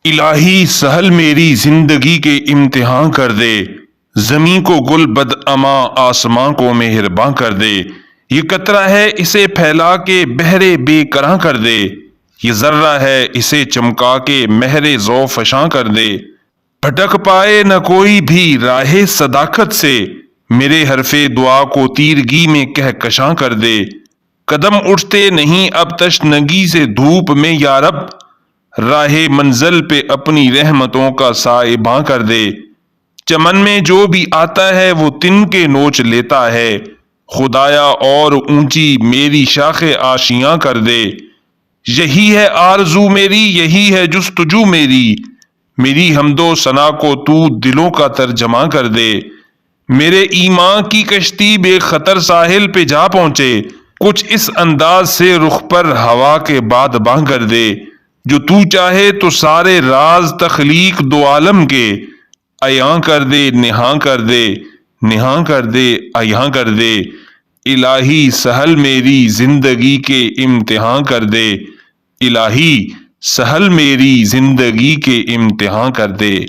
الہی سہل میری زندگی کے امتحان کر دے، زمین کو گل بد اما آسماں کو مہرباں کر دے۔ یہ قطرہ ہے اسے پھیلا کے بحر بے کراں کر دے، یہ ذرہ ہے اسے چمکا کے مہر ذو فشاں کر دے۔ بھٹک پائے نہ کوئی بھی راہ صداقت سے، میرے حرف دعا کو تیرگی میں کہکشاں کر دے۔ قدم اٹھتے نہیں اب تشنگی سے دھوپ میں یا رب، راہ منزل پہ اپنی رحمتوں کا سائباں کر دے۔ چمن میں جو بھی آتا ہے وہ تن کے نوچ لیتا ہے، خدایا اور اونچی میری شاخ آشیاں کر دے۔ یہی ہے آرزو میری، یہی ہے جستجو میری، میری حمد و ثنا کو تو دلوں کا ترجمہ کر دے۔ میرے ایمان کی کشتی بے خطر ساحل پہ جا پہنچے، کچھ اس انداز سے رخ پر ہوا کے بعد باں کر دے۔ جو تو چاہے تو سارے راز تخلیق دو عالم کے، عیاں کر دے نہاں کر دے، نہاں کر دے عیاں کر دے۔ الہی سہل میری زندگی کے امتحان کر دے، الہی سہل میری زندگی کے امتحان کر دے۔